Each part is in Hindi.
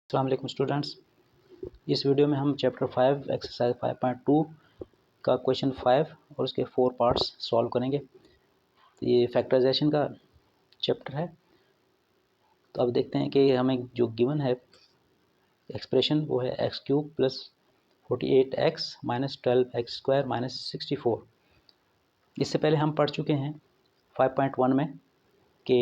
अस्सलाम वालेकुम स्टूडेंट्स। इस वीडियो में हम चैप्टर 5 एक्सरसाइज 5.2 का क्वेश्चन 5 और उसके 4 पार्ट्स सॉल्व करेंगे। तो ये फैक्टराइजेशन का चैप्टर है। तो अब देखते हैं कि हमें जो गिवन है एक्सप्रेशन वो है x cube plus 48x minus 12x² minus 64। इससे पहले हम पढ़ चुके हैं 5.1 में कि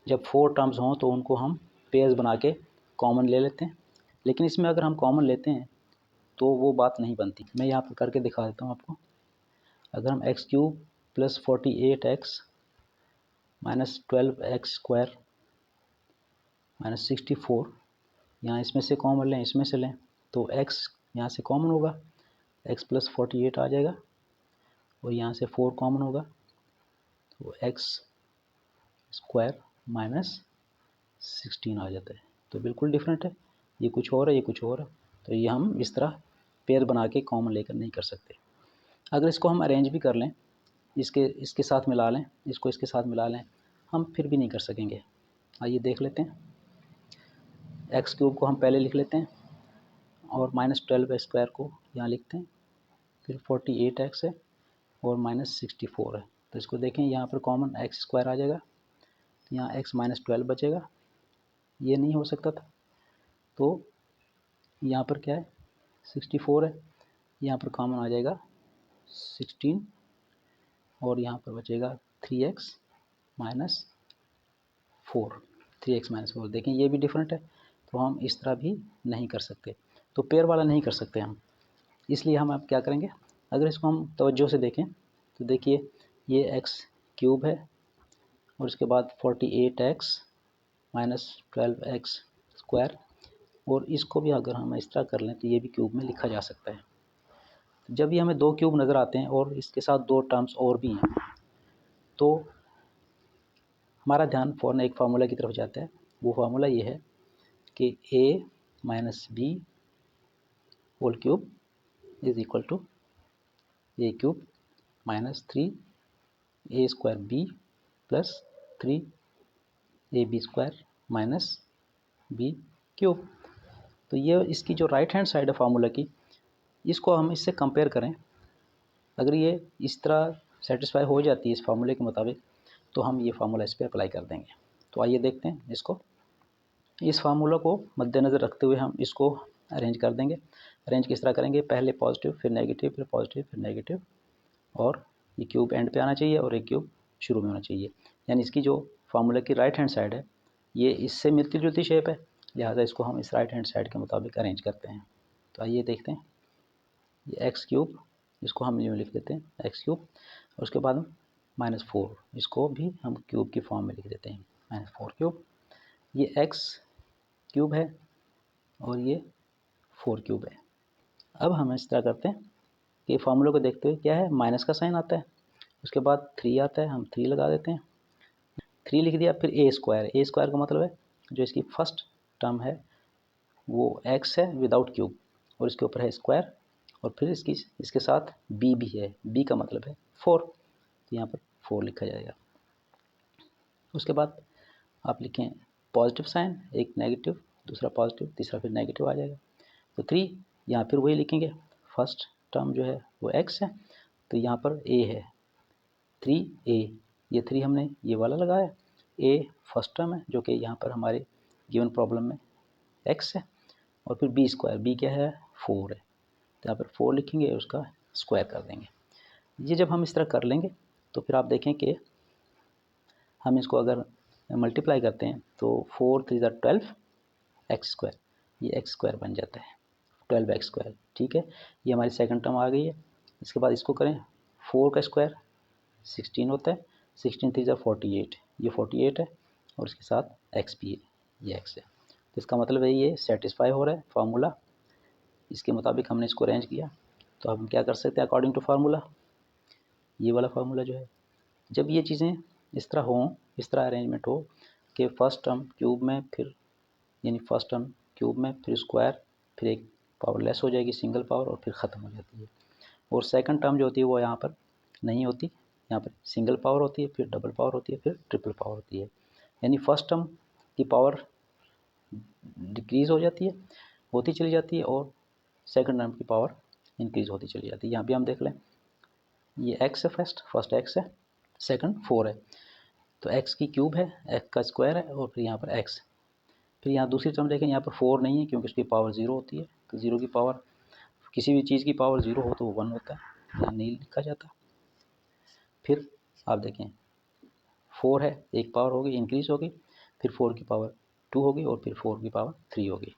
जब 4 टर्म्स हों तो उनको हम पेयर्स बना के कॉमन ले लेते हैं, लेकिन इसमें अगर हम कॉमन लेते हैं तो वो बात नहीं बनती। मैं यहाँ पर करके दिखा देता हूँ आपको। अगर हम x cube plus 48x minus 12x² minus 64 यहाँ इसमें से कॉमन लें, इसमें से लें, तो x यहाँ से कॉमन होगा, x प्लस 48 आ जाएगा और यहाँ से 4 कॉमन होगा तो x² माइनस 16 आ जाता है। तो बिल्कुल डिफरेंट है, ये कुछ और है, ये कुछ और है। तो ये हम इस तरह पेयर बना के कॉमन लेकर नहीं कर सकते। अगर इसको हम अरेंज भी कर लें, इसके साथ मिला लें, इसको इसके साथ मिला लें, हम फिर भी नहीं कर सकेंगे। आइए देख लेते हैं। एक्स क्यूब को हम पहले लिख लेते हैं और माइनस 12x² को यहाँ लिखते हैं, फिर 48x है और माइनस 64 है। तो इसको देखें, यहाँ पर कॉमन x² आ जाएगा, तो यहाँ x माइनस 12 बचेगा, ये नहीं हो सकता था। तो यहाँ पर क्या है, 64 है, यहाँ पर कॉमन आ जाएगा 16 और यहाँ पर बचेगा 3x माइनस 4। 3x माइनस 4 देखें, ये भी डिफरेंट है, तो हम इस तरह भी नहीं कर सकते। तो पेयर वाला नहीं कर सकते हम, इसलिए हम अब क्या करेंगे। अगर इसको हम तवज्जो से देखें तो देखिए, ये एक्स क्यूब है और उसके बाद 48x माइनस 12x² और इसको भी अगर हम इस तरह कर लें तो ये भी क्यूब में लिखा जा सकता है। जब भी हमें 2 क्यूब नज़र आते हैं और इसके साथ 2 टर्म्स और भी हैं, तो हमारा ध्यान फ़ौरन एक फार्मूला की तरफ जाता है। वो फार्मूला ये है कि a minus b whole cube is equal to a cube minus 3a² b plus 3ab² minus b cube. तो ये इसकी जो राइट हैंड साइड है फार्मूला की, इसको हम इससे कंपेयर करें। अगर ये इस तरह सेटिस्फाई हो जाती है इस फार्मूले के मुताबिक, तो हम ये फार्मूला इस पर अप्लाई कर देंगे। तो आइए देखते हैं इसको। इस फार्मूला को मद्देनज़र रखते हुए हम इसको अरेंज कर देंगे। अरेंज किस तरह करेंगे, पहले पॉजिटिव फिर नेगेटिव फिर पॉजिटिव फिर नेगेटिव, और ये क्यूब एंड पे आना चाहिए और एक क्यूब शुरू में होना चाहिए। यानी इसकी जो फार्मूला की राइट हैंड साइड है ये इससे मिलती जुलती शेप है, लिहाजा इसको हम इस राइट हैंड साइड के मुताबिक अरेंज करते हैं। तो आइए देखते हैं। ये एक्स क्यूब, इसको हम यूँ लिख देते हैं एक्स क्यूब, और उसके बाद हम माइनस 4, इसको भी हम क्यूब की फॉर्म में लिख देते हैं माइनस 4 क्यूब। ये एक्स क्यूब है और ये 4 क्यूब है। अब हम इस तरह करते हैं कि फार्मूले को देखते हुए, क्या है, माइनस का साइन आता है, उसके बाद 3 आता है, हम 3 लगा देते हैं। 3 लिख दिया, फिर a² का मतलब है जो इसकी फर्स्ट टर्म है वो x है विदाउट क्यूब और इसके ऊपर है स्क्वायर, और फिर इसके साथ b भी है, b का मतलब है 4, तो यहाँ पर 4 लिखा जाएगा। उसके बाद आप लिखें पॉजिटिव साइन, एक नेगेटिव दूसरा पॉजिटिव तीसरा फिर नेगेटिव आ जाएगा। तो 3 यहाँ फिर वही लिखेंगे, फर्स्ट टर्म जो है वो x है, तो यहाँ पर a है 3a, ये 3 हमने ये वाला लगाया, a फर्स्ट टर्म है जो कि यहाँ पर हमारे गिवन प्रॉब्लम में x है, और फिर b² क्या है 4 है, तो यहाँ पर 4 लिखेंगे और उसका स्क्वायर कर देंगे। ये जब हम इस तरह कर लेंगे तो फिर आप देखें कि हम इसको अगर मल्टीप्लाई करते हैं तो 4 3 12 x², ये x² बन जाता है 12x²। ठीक है, ये हमारी सेकंड टर्म आ गई है। इसके बाद इसको करें, 4 का स्क्वायर 16 होता है, 16 3 48, ये 48 है और इसके साथ x भी है, ये x है। तो इसका मतलब है ये सेटिस्फाई हो रहा है फार्मूला, इसके मुताबिक हमने इसको अरेंज किया। तो अब हम क्या कर सकते हैं अकॉर्डिंग टू फार्मूला, ये वाला फार्मूला जो है, जब ये चीज़ें इस तरह हों, इस तरह अरेंजमेंट हो कि फर्स्ट टर्म क्यूब में, फिर यानी फर्स्ट टर्म क्यूब में फिर स्क्वायर, फिर एक पावर लेस हो जाएगी सिंगल पावर और फिर ख़त्म हो जाती है, और सेकंड टर्म जो होती है वो यहाँ पर नहीं होती, यहाँ पर सिंगल पावर होती है, फिर डबल पावर होती है, फिर ट्रिपल पावर होती है। यानी फर्स्ट टर्म की पावर डिक्रीज़ हो जाती है, होती चली जाती है, और सेकंड टर्म की पावर इंक्रीज़ होती चली जाती है। यहाँ भी हम देख लें, ये x है, फर्स्ट x है, सेकंड 4 है, तो x की क्यूब है, x का स्क्वायर है, और फिर यहाँ पर x। फिर यहाँ दूसरी टर्म देखें, यहाँ पर 4 नहीं है क्योंकि उसकी पावर 0 होती है, तो 0 की पावर, किसी भी चीज़ की पावर 0 हो तो वो 1 होता है, यहाँ नहीं लिखा जाता। फिर आप देखें 4 है, एक पावर होगी, इंक्रीज़ होगी, फिर 4 की पावर 2 होगी, और फिर 4 की पावर 3 होगी।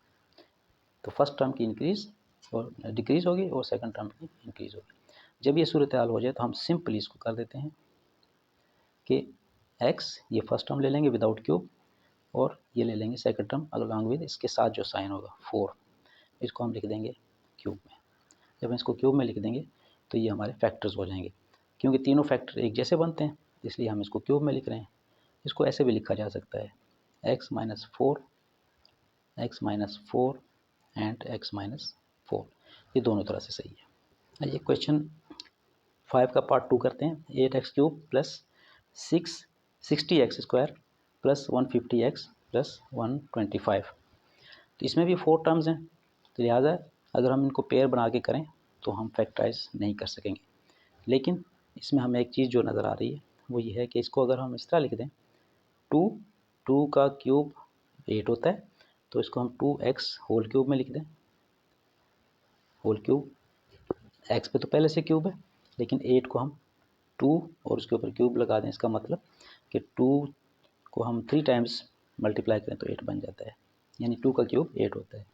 तो फर्स्ट टर्म की इंक्रीज़ और डिक्रीज़ होगी, और सेकंड टर्म की इंक्रीज़ होगी। जब ये सूरत हाल हो जाए तो हम सिंपली इसको कर देते हैं कि x, ये फर्स्ट टर्म ले लेंगे विदाउट क्यूब, और ये ले लेंगे सेकंड टर्म अलॉन्ग विद इसके साथ जो साइन होगा 4, इसको हम लिख देंगे क्यूब में। जब हम इसको क्यूब में लिख देंगे तो ये हमारे फैक्टर्स हो जाएंगे, क्योंकि तीनों फैक्टर एक जैसे बनते हैं, इसलिए हम इसको क्यूब में लिख रहे हैं। इसको ऐसे भी लिखा जा सकता है, x minus 4 and x minus 4, ये दोनों तरह से सही है। ये क्वेश्चन 5 का पार्ट 2 करते हैं। 8x cube plus 60x square plus 150x plus 125, तो इसमें भी 4 टर्म्स हैं, तो लिहाजा अगर हम इनको पेयर बना के करें तो हम फैक्टराइज नहीं कर सकेंगे। लेकिन इसमें हमें एक चीज़ जो नज़र आ रही है वो ये है कि इसको अगर हम इस तरह लिख दें, 2 का क्यूब 8 होता है, तो इसको हम 2x होल क्यूब में लिख दें। होल क्यूब, x पे तो पहले से क्यूब है, लेकिन 8 को हम 2 और उसके ऊपर क्यूब लगा दें, इसका मतलब कि 2 को हम 3 टाइम्स मल्टीप्लाई करें तो 8 बन जाता है, यानी 2 का क्यूब 8 होता है।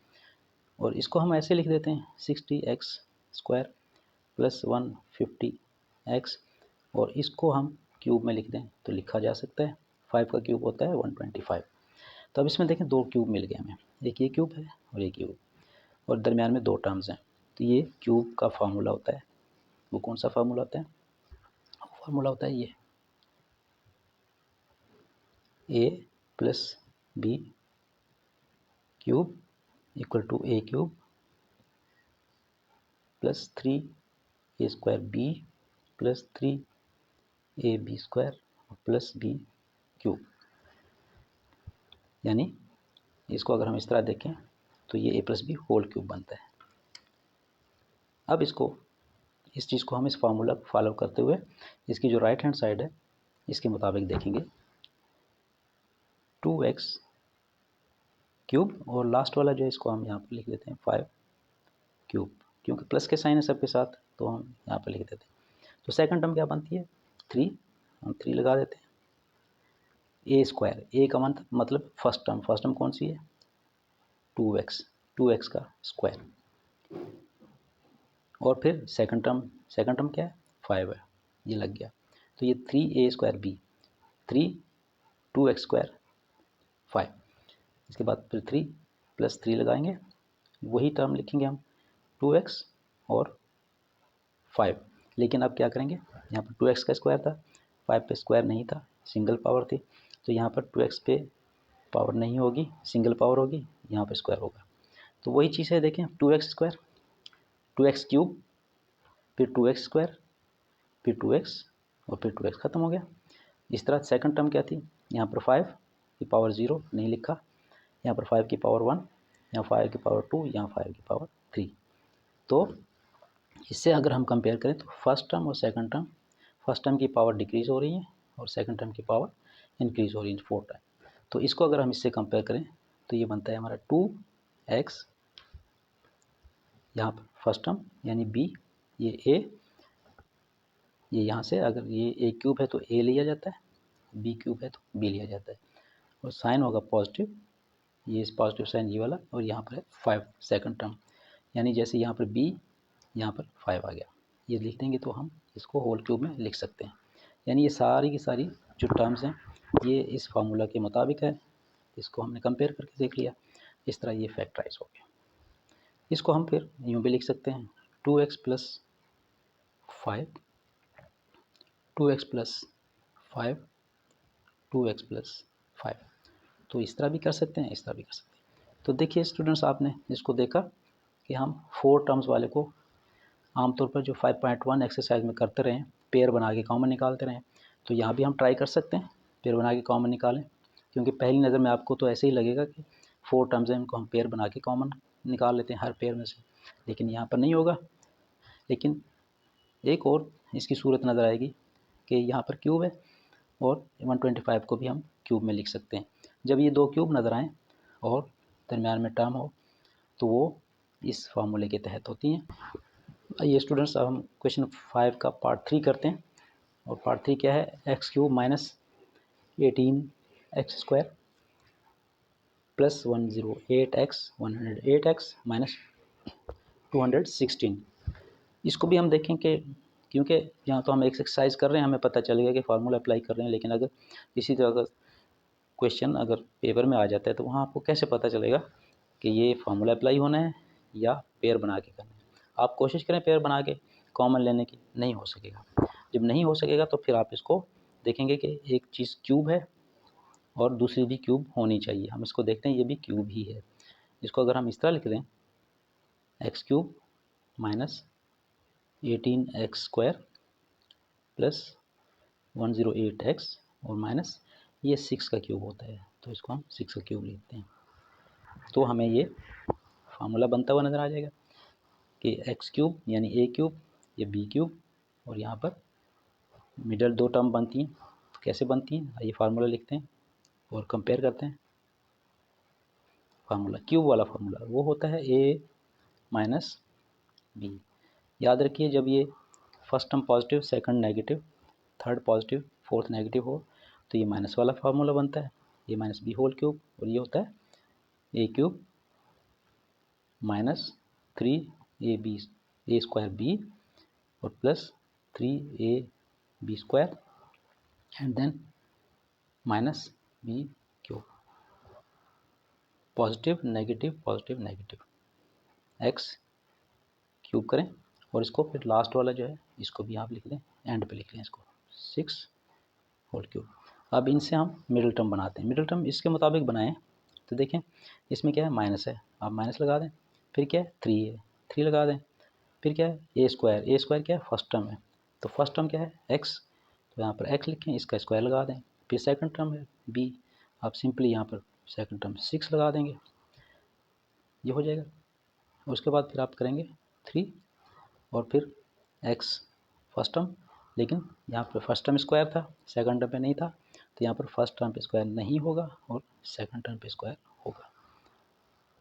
और इसको हम ऐसे लिख देते हैं 60x स्क्वायर प्लस 150x, और इसको हम क्यूब में लिख दें तो लिखा जा सकता है 5 का क्यूब होता है 125। तो अब इसमें देखें 2 क्यूब मिल गए हमें, एक ये क्यूब है और एक क्यूब, और दरमियान में 2 टर्म्स हैं, तो ये क्यूब का फार्मूला होता है। वो कौन सा फार्मूला होता है? फार्मूला होता है ये a plus b cube equal to a cube plus 3a square b plus 3ab square plus b cube. यानी इसको अगर हम इस तरह देखें तो ये a plus b whole cube बनता है। अब इस चीज़ को हम इस फार्मूला को फॉलो करते हुए इसकी जो राइट हैंड साइड है इसके मुताबिक देखेंगे, 2x क्यूब, और लास्ट वाला जो है इसको हम यहाँ पर लिख देते हैं 5 क्यूब, क्योंकि प्लस के साइन है सबके साथ तो हम यहाँ पर लिख देते हैं। तो सेकंड टर्म क्या बनती है 3, हम 3 लगा देते हैं। ए स्क्वायर, ए का मतलब फर्स्ट टर्म कौन सी है 2x का स्क्वायर, और फिर सेकंड टर्म क्या है 5 है, ये लग गया। तो ये 3a square B, 3 2x square 5, इसके बाद फिर 3 प्लस 3 लगाएंगे, वही टर्म लिखेंगे हम 2x और 5। लेकिन अब क्या करेंगे, यहाँ पर 2x का स्क्वायर था, 5 पे स्क्वायर नहीं था, सिंगल पावर थी, तो यहाँ पर 2x पे पावर नहीं होगी, सिंगल पावर होगी, यहाँ पर स्क्वायर होगा। तो वही चीज़ है, देखें 2x स्क्वायर, 2x क्यूब, फिर 2x स्क्वायर, फिर 2x, और फिर 2x ख़त्म हो गया। इस तरह सेकंड टर्म क्या थी, यहाँ पर 5 की पावर 0 नहीं लिखा, यहाँ पर 5 की पावर 1, यहाँ 5 की पावर 2, यहाँ 5 की पावर 3। तो इससे अगर हम कंपेयर करें तो फर्स्ट टर्म और सेकंड टर्म, फर्स्ट टर्म की पावर डिक्रीज़ हो रही है और सेकंड टर्म की पावर इंक्रीज़ हो रही है 4 टाइम। तो इसको अगर हम इससे कंपेयर करें तो ये बनता है हमारा 2x, यहाँ पर फर्स्ट टर्म यानी b, ये a, ये यहाँ से अगर ये a क्यूब है तो a लिया जाता है, b क्यूब है तो b लिया जाता है, और साइन होगा पॉजिटिव, ये इस पॉजिटिव साइन ये वाला, और यहाँ पर है 5 सेकंड टर्म, यानी जैसे यहाँ पर b, यहाँ पर 5 आ गया, ये लिख देंगे तो हम इसको होल क्यूब में लिख सकते हैं। यानी ये सारी की सारी जो टर्म्स हैं ये इस फार्मूला के मुताबिक है, इसको हमने कंपेयर करके देख लिया, इस तरह ये फैक्टराइज हो गया। इसको हम फिर यूँ भी लिख सकते हैं 2x plus 5, 2x plus 5, 2x plus 5, तो इस तरह भी कर सकते हैं, इस तरह भी कर सकते हैं। तो देखिए स्टूडेंट्स, आपने इसको देखा कि हम 4 टर्म्स वाले को आमतौर पर जो 5.1 एक्सरसाइज में करते रहें, पेयर बना के कॉमन निकालते रहें, तो यहाँ भी हम ट्राई कर सकते हैं पेयर बना के कॉमन निकालें, क्योंकि पहली नज़र में आपको तो ऐसे ही लगेगा कि 4 टर्म्स हैं उनको हम पेयर बना के कॉमन निकाल लेते हैं हर पेयर में से, लेकिन यहाँ पर नहीं होगा। लेकिन एक और इसकी सूरत नज़र आएगी कि यहाँ पर क्यूब है और 125 को भी हम क्यूब में लिख सकते हैं। जब ये दो क्यूब नज़र आएँ और दरमियान में टर्म हो तो वो इस फार्मूले के तहत होती हैं। ये स्टूडेंट्स, अब हम क्वेश्चन 5 का पार्ट 3 करते हैं। और पार्ट 3 क्या है? X cube minus 18x² plus 108x minus 216। इसको भी हम देखें कि क्योंकि यहाँ तो हम एक्सरसाइज कर रहे हैं, हमें पता चलेगा कि फार्मूला अप्लाई कर रहे हैं, लेकिन अगर इसी तरह अगर क्वेश्चन अगर पेपर में आ जाता है तो वहाँ आपको कैसे पता चलेगा कि ये फार्मूला अप्लाई होना है या पेयर बना के करना है। आप कोशिश करें पेयर बना के कॉमन लेने की, नहीं हो सकेगा। जब नहीं हो सकेगा तो फिर आप इसको देखेंगे कि एक चीज़ क्यूब है और दूसरी भी क्यूब होनी चाहिए। हम इसको देखते हैं, ये भी क्यूब ही है। इसको अगर हम इस तरह लिख दें, x cube minus 18x² plus 108x और माइनस ये 6 का क्यूब होता है, तो इसको हम 6 का क्यूब लिखते हैं। तो हमें ये फार्मूला बनता हुआ नज़र आ जाएगा कि एक्स क्यूब यानी ए क्यूब, ये बी क्यूब, और यहाँ पर मिडल दो टर्म बनती हैं। तो कैसे बनती हैं, आइए फार्मूला लिखते हैं और कंपेयर करते हैं। फार्मूला, क्यूब वाला फार्मूला वो होता है ए माइनस बी। याद रखिए, जब ये first term positive, second negative, third positive, fourth negative हो तो ये माइनस वाला फार्मूला बनता है, a minus b whole cube. और ये होता है a cube minus 3ab b और plus 3ab² and then minus b cube. Positive negative positive negative, x cube करें और इसको फिर लास्ट वाला जो है इसको भी आप लिख लें, एंड पे लिख लें इसको 6 होल क्यूब। अब इनसे हम मिडिल टर्म बनाते हैं। मिडिल टर्म इसके मुताबिक बनाएं तो देखें, इसमें क्या है, माइनस है, आप माइनस लगा दें। फिर क्या है, 3 है, 3 लगा दें। फिर क्या है, ए स्क्वायर क्या है, फर्स्ट टर्म है, तो फर्स्ट टर्म क्या है, एक्स, तो यहाँ पर एक्स लिखें, इसका स्क्वायर लगा दें। फिर सेकंड टर्म है बी, आप सिंपली यहाँ पर सेकंड टर्म 6 लगा देंगे, ये हो जाएगा। उसके बाद फिर आप करेंगे 3 और फिर एक्स फर्स्ट टर्म, लेकिन यहाँ पर फर्स्ट टर्म स्क्वायर था, सेकंड टर्म पे नहीं था, तो यहाँ पर फर्स्ट टर्म पे स्क्वायर नहीं होगा और सेकंड टर्म पे स्क्वायर होगा,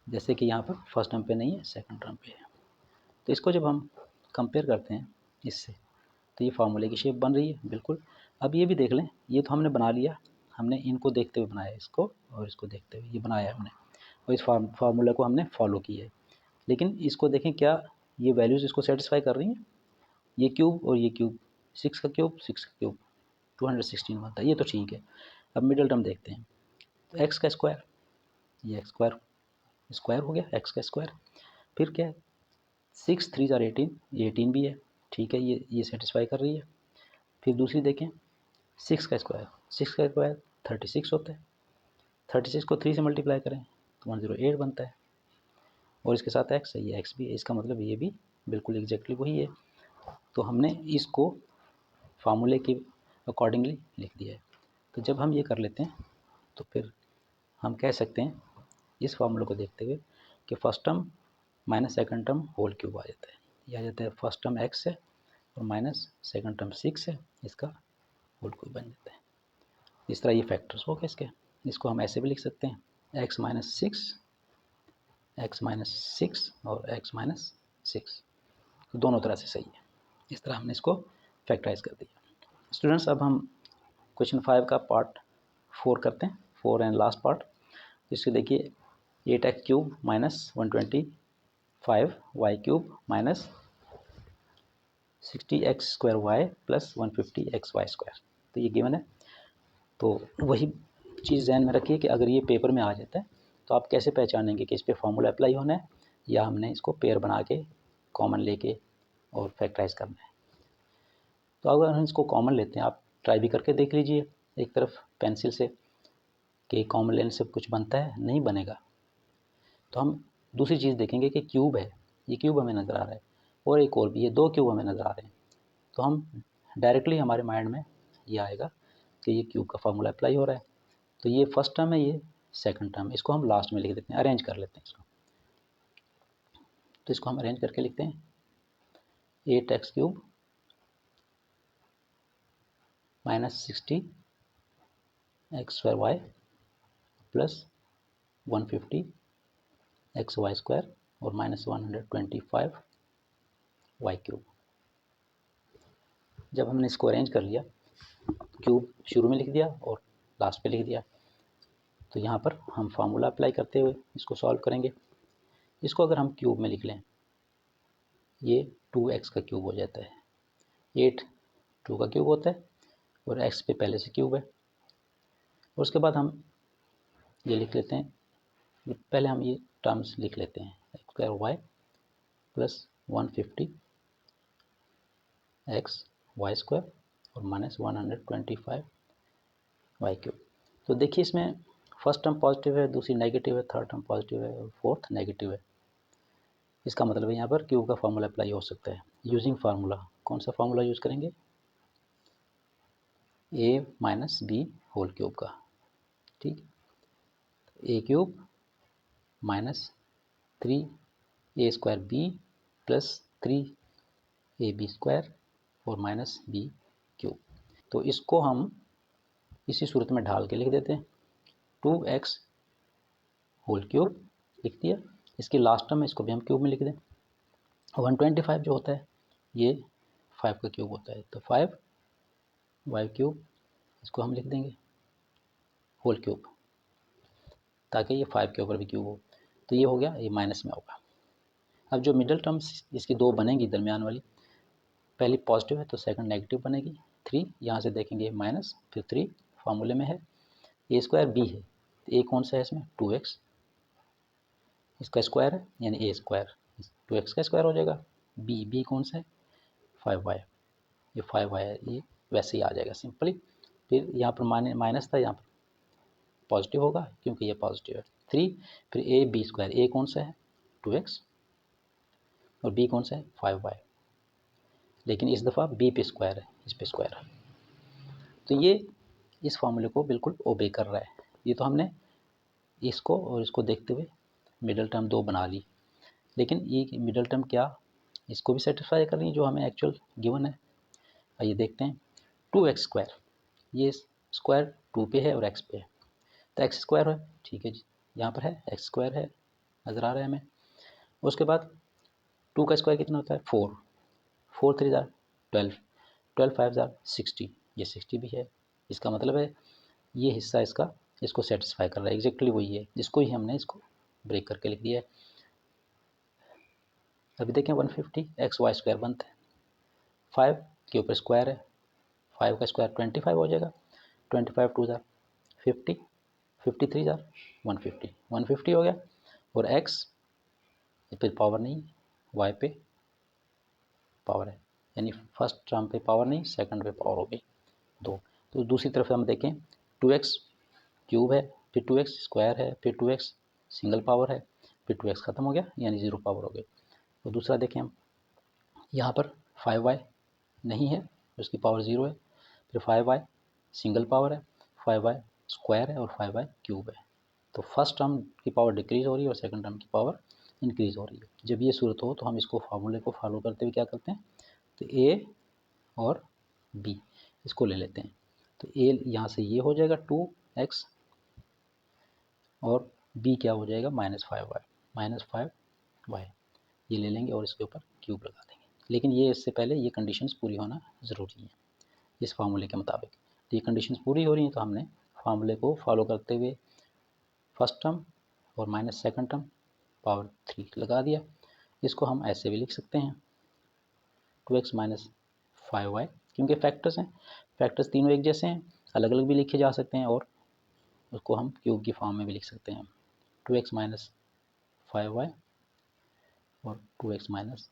जैसे कि यहाँ पर फर्स्ट टर्म पे नहीं है, सेकंड टर्म पे है। तो इसको जब हम कंपेयर करते हैं इससे तो ये फार्मूले की शेप बन रही है बिल्कुल। अब ये भी देख लें, ये तो हमने बना लिया, हमने इनको देखते हुए बनाया, इसको और इसको देखते हुए ये बनाया हमने, और इस फार्मूला को हमने फॉलो किया है। लेकिन इसको देखें, क्या ये वैल्यूज़ इसको सेटिस्फाई कर रही हैं? ये क्यूब और ये क्यूब, 6 का क्यूब 6 का क्यूब 216 बनता है, ये तो ठीक है। अब मिडिल टर्म देखते हैं, तो एक्स का स्क्वायर, ये एक्स स्क्वायर स्क्वायर हो गया, एक्स का स्क्वायर। फिर क्या है, 6 3 ज़ार 18, ये 18 भी है, ठीक है, ये सेटिस्फाई कर रही है। फिर दूसरी देखें, 6 का स्क्वायर 36 होता है, 36 को 3 से मल्टीप्लाई करें तो 108 बनता है, और इसके साथ एक्स है, ये एक्स भी है, इसका मतलब ये भी बिल्कुल एग्जैक्टली वही है। तो हमने इसको फार्मूले के अकॉर्डिंगली लिख दिया है। तो जब हम ये कर लेते हैं तो फिर हम कह सकते हैं इस फार्मूले को देखते हुए कि first term minus second term whole cube आ जाता है। यह आ जाता है फर्स्ट टर्म एक्स है और माइनस सेकंड टर्म 6 है, इसका होल क्यूब बन जाता है। इस तरह ये फैक्टर्स हो गए इसके। इसको हम ऐसे भी लिख सकते हैं, एक्स माइनस सिक्स और एक्स माइनस 6, तो दोनों तरह से सही है। इस तरह हमने इसको फैक्टराइज कर दिया। स्टूडेंट्स, अब हम क्वेश्चन 5 का पार्ट 4 करते हैं, 4 एंड लास्ट पार्ट। इससे देखिए, 8x cube minus 125 y cube minus 60x² y plus 150xy², तो ये गिवन है। तो वही चीज़ ध्यान में रखिए कि अगर ये पेपर में आ जाता है तो आप कैसे पहचानेंगे कि इस पर फॉर्मूला अप्लाई होना है या हमने इसको पेयर बना के कॉमन लेके और फैक्टराइज करना है। तो अगर हम इसको कॉमन लेते हैं, आप ट्राई भी करके देख लीजिए एक तरफ पेंसिल से कि कॉमन लेने से कुछ बनता है, नहीं बनेगा। तो हम दूसरी चीज़ देखेंगे कि क्यूब है, ये क्यूब हमें नज़र आ रहा है, और एक और भी, ये 2 क्यूब हमें नज़र आ रहे हैं। तो हम डायरेक्टली हमारे माइंड में ये आएगा कि ये क्यूब का फार्मूला अप्लाई हो रहा है। तो ये फर्स्ट टर्म है, ये सेकंड टर्म, इसको हम लास्ट में लिख देते हैं, अरेंज कर लेते हैं इसको। तो इसको हम अरेंज करके लिखते हैं 8x³ minus 60 x² plus 150 xy² और माइनस 125 y³। जब हमने इसको अरेंज कर लिया, क्यूब शुरू में लिख दिया और लास्ट पे लिख दिया, तो यहाँ पर हम फार्मूला अप्लाई करते हुए इसको सॉल्व करेंगे। इसको अगर हम क्यूब में लिख लें, ये 2x का क्यूब हो जाता है, 8 2 का क्यूब होता है और x पे पहले से क्यूब है। और उसके बाद हम ये लिख लेते हैं, पहले हम ये टर्म्स लिख लेते हैं, x² प्लस 150 xy² और माइनस 125 y³। तो देखिए इसमें फर्स्ट टर्म पॉजिटिव है, दूसरी नेगेटिव है, थर्ड टर्म पॉजिटिव है और फोर्थ नेगेटिव है। इसका मतलब है यहाँ पर क्यूब का फार्मूला अप्लाई हो सकता है। यूजिंग फार्मूला, कौन सा फार्मूला यूज़ करेंगे? a minus b whole cube का, ठीक। a³ minus 3a² plus 3ab² और माइनस b³। तो इसको हम इसी सूरत में ढाल के लिख देते हैं, 2x होल क्यूब लिख दिया। इसकी लास्ट टर्म इसको भी हम क्यूब में लिख दें। 125 जो होता है ये 5 का क्यूब होता है, तो 5y³ इसको हम लिख देंगे होल क्यूब, ताकि ये 5 के ऊपर भी क्यूब हो। तो ये हो गया, ये माइनस में होगा। अब जो मिडल टर्म्स इसकी दो बनेंगी दरमियान वाली, पहली पॉजिटिव है तो सेकंड नेगेटिव बनेगी। 3 यहाँ से देखेंगे माइनस, फिर 3 फार्मूले में है, a² b है, a कौन सा है इसमें? 2x, इसका स्क्वायर है यानी a², 2x का स्क्वायर हो जाएगा। b कौन सा है? 5y, ये 5y है, ये वैसे ही आ जाएगा सिंपली। फिर यहाँ पर माइनस था, यहाँ पर पॉजिटिव होगा क्योंकि ये पॉजिटिव है। 3 फिर ab², a कौन सा है? 2x और b कौन सा है? 5y, लेकिन इस दफ़ा b पे स्क्वायर है, इस पे स्क्वायर है। तो ये इस फार्मूले को बिल्कुल ओबे कर रहा है। ये तो हमने इसको और इसको देखते हुए मिडल टर्म दो बना ली, लेकिन ये मिडल टर्म क्या इसको भी सेटिस्फाई कर रही है जो हमें एक्चुअल गिवन है। आइए देखते हैं, 2x², ये स्क्वायर 2 पे है और x पे है, तो x² है, ठीक है जी, यहाँ पर है x² है, नज़र आ रहा है हमें। उसके बाद 2 का स्क्वायर कितना होता है? 4, 4 3 12, 12 5 60, ये 60 भी है। इसका मतलब है ये हिस्सा इसका इसको सेटिस्फाई कर रहा है, एग्जैक्टली वही है जिसको ही हमने इसको ब्रेक करके लिख दिया है। अभी देखें 150 xy² बनता है, 5 के ऊपर स्क्वायर है, 5 का स्क्वायर 25 हो जाएगा, 25 2 50, 53 150, 150 हो गया। और x पे पावर नहीं, y पे पावर है, यानी फर्स्ट टर्म पे पावर नहीं, सेकंड पे पावर हो गई 2। तो दूसरी तरफ हम देखें, 2x क्यूब है, फिर 2x स्क्वायर है, फिर 2x सिंगल पावर है, फिर 2x ख़त्म हो गया यानी 0 पावर हो गई। तो दूसरा देखें हम, यहाँ पर 5y नहीं है, उसकी पावर 0 है, फिर 5y सिंगल पावर है, 5y स्क्वायर है और 5y क्यूब है। तो फर्स्ट टर्म की पावर डिक्रीज़ हो रही है और सेकंड टर्म की पावर इंक्रीज़ हो रही है। जब ये सूरत हो तो हम इसको फार्मूले को फॉलो करते हुए क्या करते हैं, तो a और b इसको ले लेते हैं। तो a यहाँ से ये हो जाएगा 2x और b क्या हो जाएगा? -5y, ये ले लेंगे और इसके ऊपर क्यूब लगा देंगे। लेकिन ये इससे पहले ये कंडीशंस पूरी होना ज़रूरी है इस फार्मूले के मुताबिक। तो ये कंडीशंस पूरी हो रही हैं तो हमने फार्मूले को फॉलो करते हुए फर्स्ट टर्म और माइनस सेकंड टर्म पावर 3 लगा दिया। इसको हम ऐसे भी लिख सकते हैं, 2x माइनस 5y, क्योंकि फैक्टर्स हैं, फैक्टर्स तीनों एक जैसे हैं, अलग अलग भी लिखे जा सकते हैं और उसको हम क्यूब की फॉर्म में भी लिख सकते हैं, 2x माइनस 5y और 2x माइनस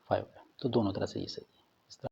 5y, तो दोनों तरह से ये सही है।